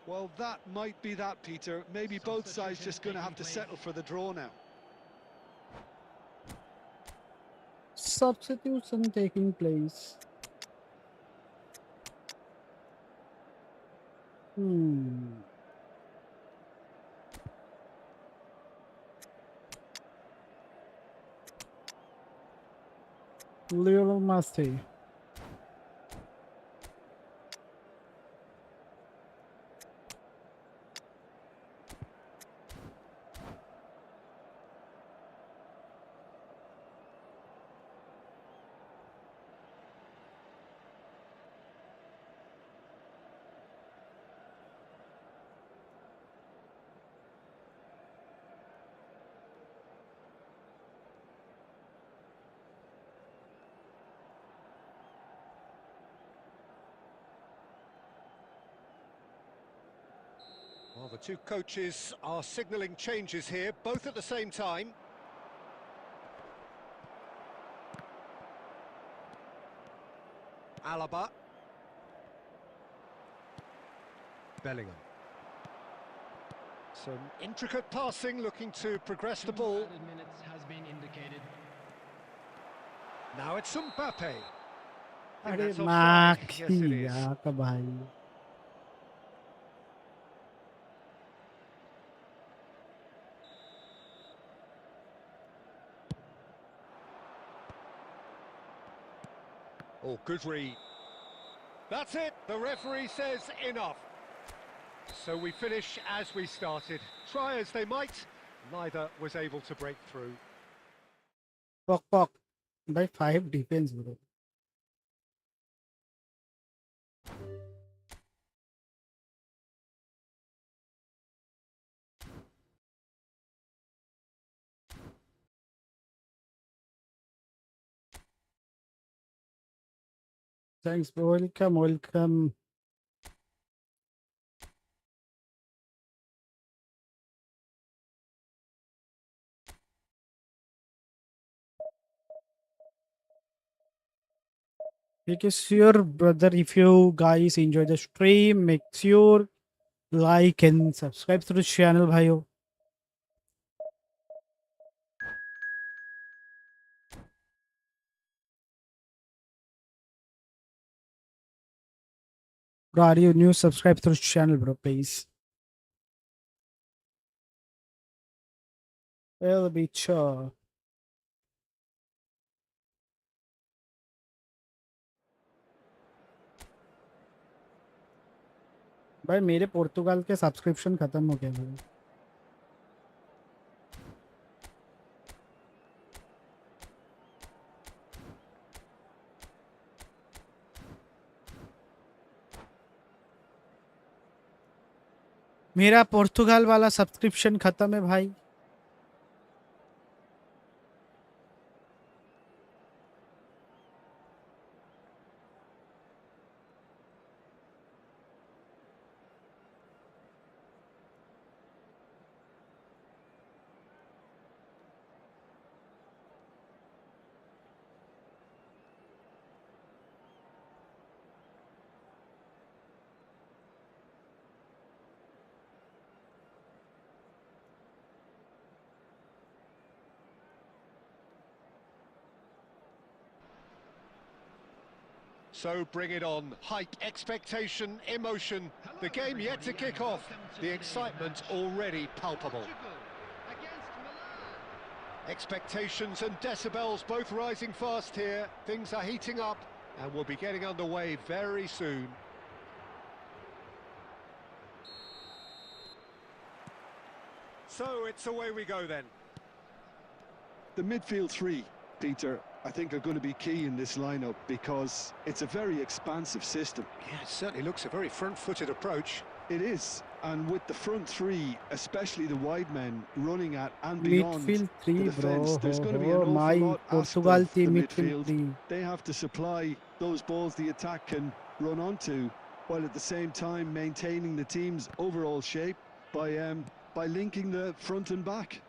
Speaker 3: Well, that might be that, Peter. Maybe both sides just going to have to settle for the draw now.
Speaker 1: Substitution taking place. Little musty.
Speaker 2: Well, the two coaches are signalling changes here, both at the same time. Alaba. Bellingham. Some intricate passing, looking to progress the ball.
Speaker 4: Minutes has been indicated.
Speaker 2: Now it's Mbappe.
Speaker 1: अरे
Speaker 2: That's offside.
Speaker 1: माँ
Speaker 2: Yes, it
Speaker 1: की
Speaker 2: is.
Speaker 1: यार का भाई.
Speaker 2: Oh, good read. That's it. The referee says enough. So we finish as we started. Try as they might, neither was able to break through.
Speaker 1: Pok pok. By 5 defense bro. Thanks bro. Welcome, welcome. Make sure, brother, if you guys enjoy the stream, make sure like and subscribe to the channel, bhayo. Bro, are you new? Subscribe to the channel, bro, please. Well, be sure. भाई मेरे पुर्तगाल के subscription खत्म हो गए भाई. मेरा पुर्तगाल वाला subscription खत्म है भाई.
Speaker 2: So bring it on. Hype, expectation, emotion. The game yet to kick off. The excitement already palpable. Expectations and decibels both rising fast here. Things are heating up and we'll be getting underway very soon. So it's away we go then.
Speaker 3: The midfield three, Peter, I think are going to be key in this lineup because it's a very expansive system.
Speaker 2: Yeah, it certainly looks a very front-footed approach.
Speaker 3: It is, And with the front three, especially the wide men, running at and beyond
Speaker 1: Midfield
Speaker 3: the
Speaker 1: 3
Speaker 3: defence,
Speaker 1: bro.
Speaker 3: there's
Speaker 1: Ho
Speaker 3: going to be an
Speaker 1: ho.
Speaker 3: awful
Speaker 1: My
Speaker 3: lot asked
Speaker 1: Portugal
Speaker 3: of the
Speaker 1: team midfield
Speaker 3: midfield.
Speaker 1: 3.
Speaker 3: They have to supply those balls the attack can run onto, while at the same time maintaining the team's overall shape by linking the front and back.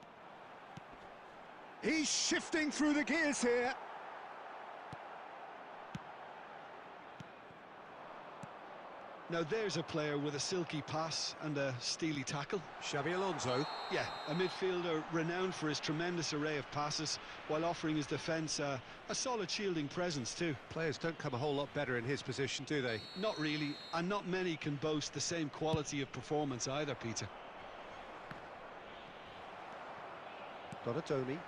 Speaker 2: He's shifting through the gears here.
Speaker 3: Now there's a player with a silky pass and a steely tackle.
Speaker 2: Xabi Alonso.
Speaker 3: Yeah, a midfielder renowned for his tremendous array of passes, while offering his defence a solid shielding presence too.
Speaker 2: Players don't come a whole lot better in his position, do they?
Speaker 3: Not really, and not many can boast the same quality of performance either, Peter.
Speaker 2: Donatoni.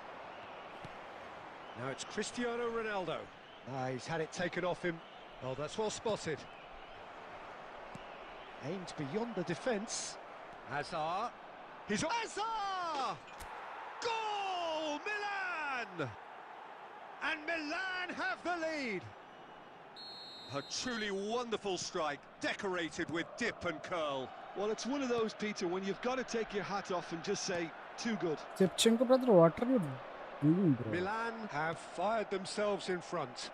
Speaker 2: Now it's Cristiano Ronaldo. He's had it taken off him. Oh, that's well spotted. Aimed beyond the defence. Hazard. He's on. Hazard! Goal! Milan! And Milan have the lead. A truly wonderful strike, decorated with dip and curl.
Speaker 3: Well, it's one of those, Peter, when you've got to take your hat off and just say, too good.
Speaker 1: Shevchenko brother, what are you doing, bro?
Speaker 2: Milan have fired themselves in front.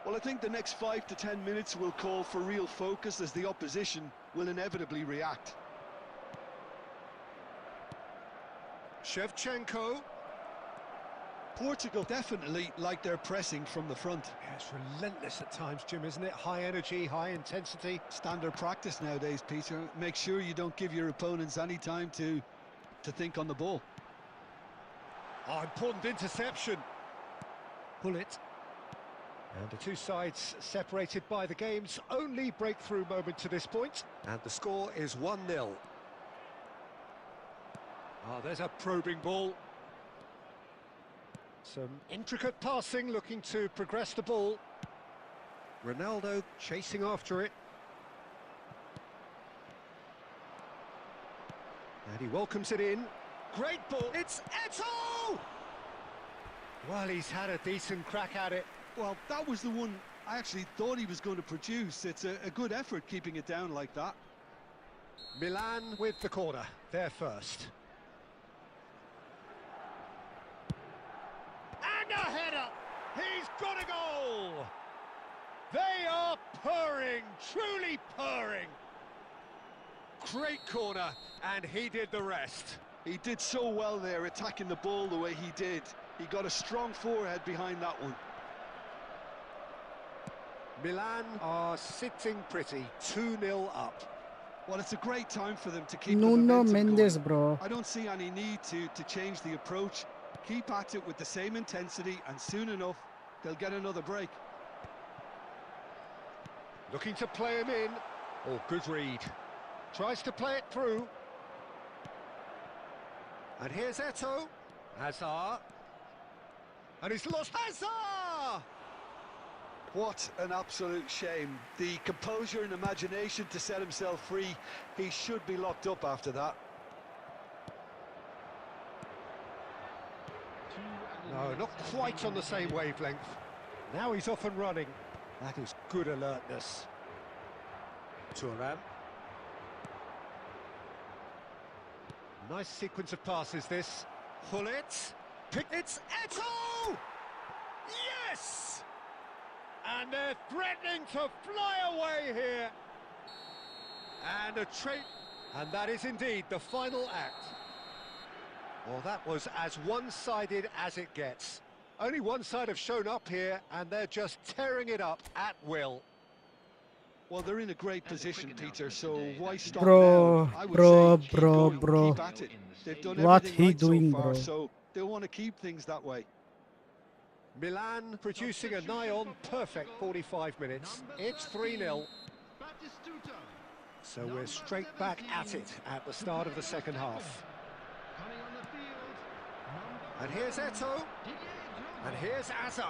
Speaker 3: Well, I think the next 5 to 10 minutes will call for real focus, as the opposition will inevitably react.
Speaker 2: Shevchenko.
Speaker 3: Portugal definitely like their pressing from the front.
Speaker 2: Yeah, it's relentless at times, Jim, isn't it? High energy, high intensity.
Speaker 3: Standard practice nowadays, Peter. Make sure you don't give your opponents any time to think on the ball.
Speaker 2: Oh, important interception. Pull it. And the two sides separated by the game's only breakthrough moment to this point. And the score is 1-0. Oh, there's a probing ball. Some intricate passing, looking to progress the ball. Ronaldo chasing after it. And he welcomes it in. Great ball. It's Eto'o! Well, he's had a decent crack at it.
Speaker 3: Well, that was the one I actually thought he was going to produce. It's a good effort keeping it down like that.
Speaker 2: Milan with the corner, they're first. And a header! He's got a goal! They are purring, truly purring. Great corner, and he did the rest.
Speaker 3: He did so well there, attacking the ball the way he did. He got a strong forehead behind that one.
Speaker 2: Milan are sitting pretty, 2-0 up.
Speaker 3: Well, it's a great time for them to keep the
Speaker 1: Nuno
Speaker 3: momentum
Speaker 1: Mendes,
Speaker 3: going.
Speaker 1: bro.
Speaker 3: I don't see any need to change the approach. Keep at it with the same intensity, and soon enough, they'll get another break.
Speaker 2: Looking to play him in. Oh, good read. Tries to play it through. And here's Eto'o. Hazard. And he's lost Hazard!
Speaker 3: What an absolute shame. The composure and imagination to set himself free. He should be locked up after that.
Speaker 2: No, not quite on the same wavelength. Now he's off and running. That is good alertness. Thuram. Nice sequence of passes, this. Pull it. It's Eto'o! Yes! And they're threatening to fly away here. And and that is indeed the final act. Well, that was as one-sided as it gets. Only one side have shown up here, and they're just tearing it up at will.
Speaker 3: Well, they're in a great position, Peter, so why stop
Speaker 1: Bro,
Speaker 3: now? I would
Speaker 1: bro,
Speaker 3: say keep
Speaker 1: bro,
Speaker 3: going,
Speaker 1: bro.
Speaker 3: keep at it. They've done
Speaker 1: What
Speaker 3: everything
Speaker 1: he
Speaker 3: right
Speaker 1: doing,
Speaker 3: so far,
Speaker 1: bro?
Speaker 3: so they'll want to keep things that way.
Speaker 2: Milan producing a nigh-on perfect 45 minutes. It's 3-0. So we're straight back at it at the start of the second half. And here's Eto'o. And here's Hazard.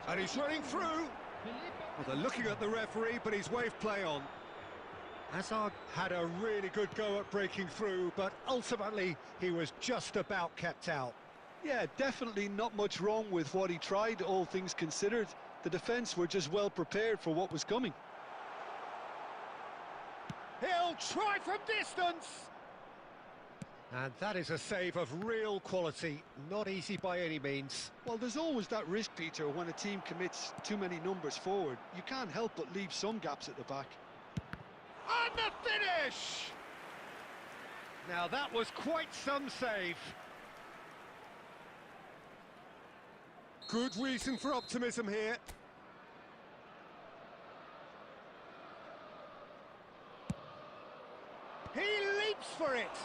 Speaker 2: And he's running through. Well, they're looking at the referee, but he's waved play on. Hazard had a really good go at breaking through, but ultimately he was just about kept out.
Speaker 3: Yeah, definitely not much wrong with what he tried, all things considered. The defence were just well prepared for what was coming.
Speaker 2: He'll They'll try from distance! And that is a save of real quality, not easy by any means.
Speaker 3: Well, there's always that risk, Peter, when a team commits too many numbers forward. You can't help but leave some gaps at the back.
Speaker 2: And the finish! Now that was quite some save. Good reason for optimism here. He leaps for it.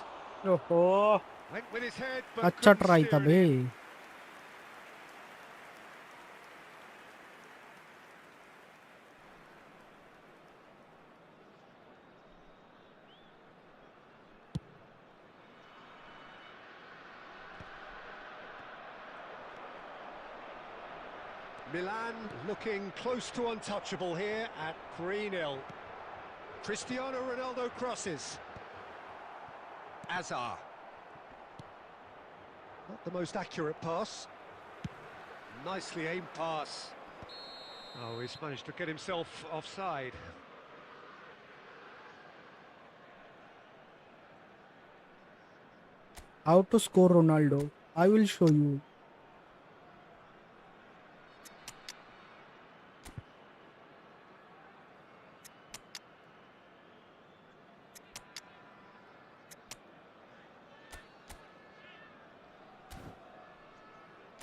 Speaker 1: ओहो
Speaker 2: Went with his head, but
Speaker 1: अच्छा
Speaker 2: couldn't
Speaker 1: try था
Speaker 2: steer it
Speaker 1: bay
Speaker 2: in. Milan looking close to untouchable here at 3-0. Cristiano Ronaldo crosses. Azar. Not the most accurate pass. Nicely aimed pass. Oh, he's managed to get himself offside.
Speaker 1: How to score Ronaldo? I will show you.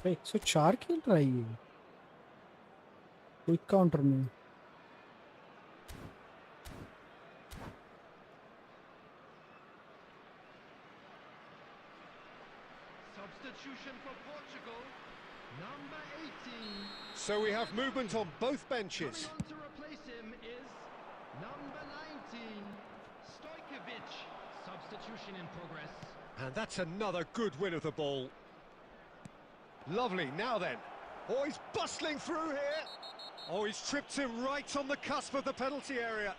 Speaker 1: भाई 104 खेल रहा है ये quick counter में
Speaker 4: Substitution for Portugal, number 18.
Speaker 2: So we have movement on both benches.
Speaker 4: Coming on to replace him is number 19, Stojkovic. Substitution in progress.
Speaker 2: And that's another good win of the ball. Lovely, now then. Oh, he's bustling through here. Oh, he's tripped him right on the cusp of the penalty area.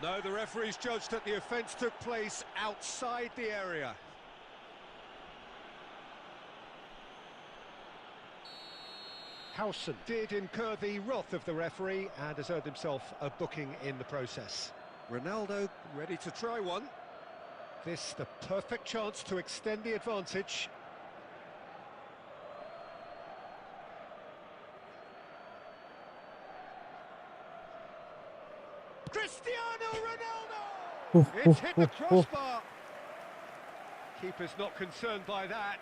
Speaker 2: No, the referee's judged that the offence took place outside the area. Howrah did incur the wrath of the referee and has earned himself a booking in the process. Ronaldo ready to try one. This the perfect chance to extend the advantage. Cristiano Ronaldo! It's hit the crossbar. Keeper's not concerned by that.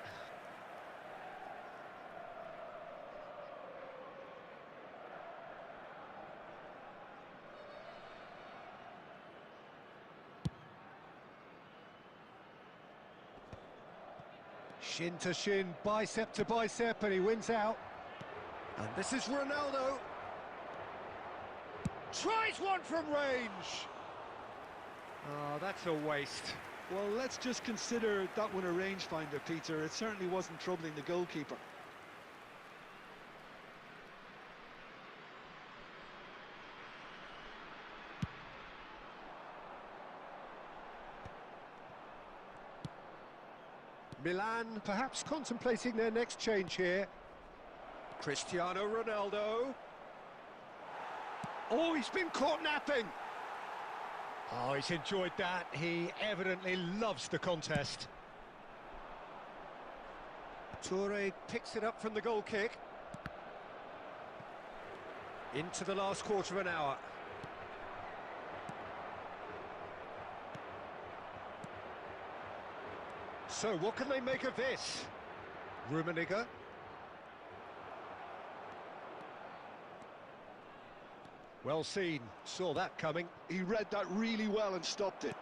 Speaker 2: Shin to shin, bicep to bicep, and he wins out. And this is Ronaldo. Tries one from range. Oh, that's a waste.
Speaker 3: Well, let's just consider that one a rangefinder, Peter. It certainly wasn't troubling the goalkeeper.
Speaker 2: Milan perhaps contemplating their next change here. Cristiano Ronaldo. Oh, he's been caught napping. Oh, he's enjoyed that. He evidently loves the contest. Toure picks it up from the goal kick. Into the last quarter of an hour. So, what can they make of this? Rummenigge. Well seen, saw that coming.
Speaker 3: He read that really well and stopped it.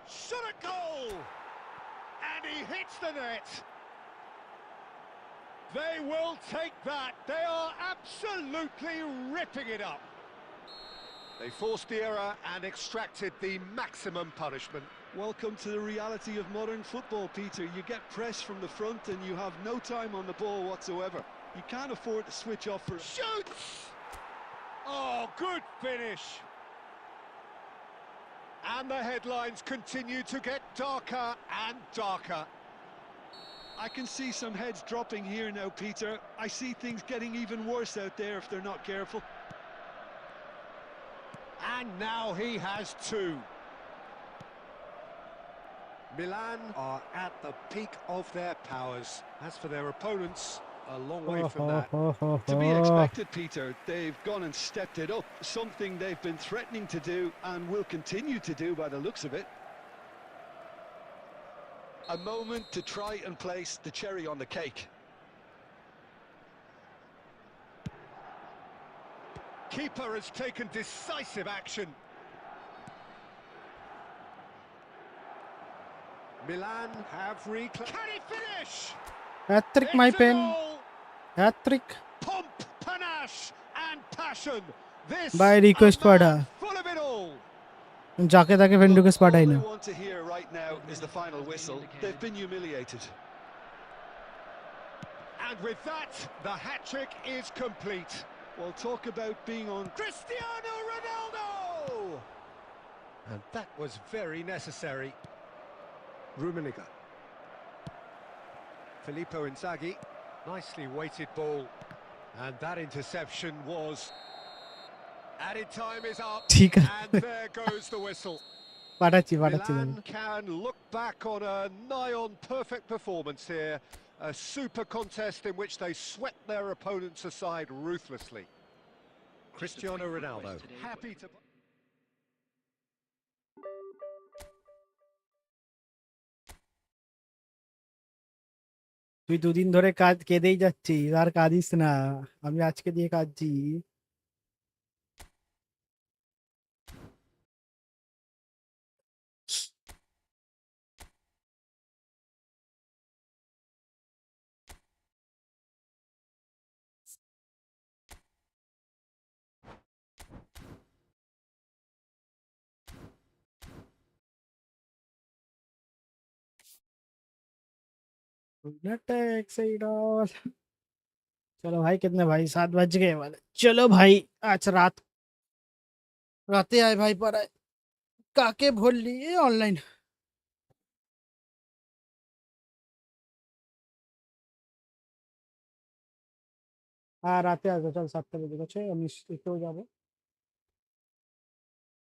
Speaker 2: Shot a goal! And he hits the net! They will take that. They are absolutely ripping it up. They forced the error and extracted the maximum punishment.
Speaker 3: Welcome to the reality of modern football, Peter. You get pressed from the front and you have no time on the ball whatsoever. You can't afford to switch off for...
Speaker 2: Shoots! Oh, good finish. And the headlines continue to get darker and darker.
Speaker 3: I can see some heads dropping here now, Peter. I see things getting even worse out there if they're not careful.
Speaker 2: And now he has two. Milan are at the peak of their powers. As for their opponents, a long way from that.
Speaker 3: To be expected, Peter. They've gone and stepped it up, something they've been threatening to do and will continue to do by the looks of it. A moment to try and place the cherry on the cake.
Speaker 2: Keeper has taken decisive action. Milan have reclaimed. Can he finish?
Speaker 1: Hat-trick,
Speaker 2: It's
Speaker 1: my
Speaker 2: a
Speaker 1: pen.
Speaker 2: goal.
Speaker 1: Hat-trick.
Speaker 2: Pump, panache, and passion. This
Speaker 1: By
Speaker 2: a
Speaker 1: request
Speaker 2: man
Speaker 1: पड़ा
Speaker 2: full of it all.
Speaker 1: जाके ताके फेंडू के spot
Speaker 3: All
Speaker 1: I
Speaker 3: they
Speaker 1: ना
Speaker 3: want to hear right now is the final whistle. They've been humiliated.
Speaker 2: And with that, the hat-trick is complete.
Speaker 3: Well, talk about being on...
Speaker 2: Cristiano Ronaldo! And that was very necessary. Rummenigge. Filippo Inzaghi. Nicely weighted ball. And that interception was... Added time is up.
Speaker 1: ठीक है
Speaker 2: And there goes the whistle.
Speaker 1: पाटाची
Speaker 2: Milan can look back on a nigh-on perfect performance here. A super contest in which they swept their opponents aside ruthlessly. Cristiano Ronaldo, happy to...
Speaker 1: তুই দুদিন ধরে কাজ কেঁদেই যাচ্ছিস আর কাঁদিস না আমি আজকে দিয়ে কাঁদছি चलो भाई कितने भाई 7 बज गए वाले चलो भाई आज राते आए भाई पर आए काके भूल लिए ऑनलाइन हाँ राते आ चल 7 बजे গেছে আমি একটু যাব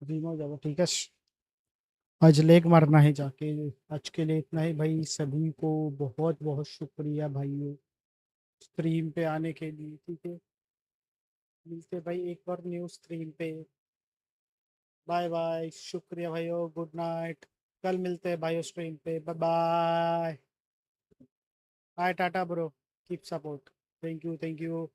Speaker 1: জিমও যাব ठीक है आज लेग मारना है जाके आज के लिए इतना ही भाई सभी को बहुत बहुत शुक्रिया भाइयों स्ट्रीम पे आने के लिए ठीक है मिलते भाई एक और न्यू स्ट्रीम पे बाय बाय शुक्रिया भाइयों गुड नाइट कल मिलते हैं भाइयों स्ट्रीम पे bye bye bye tata bro keep support thank you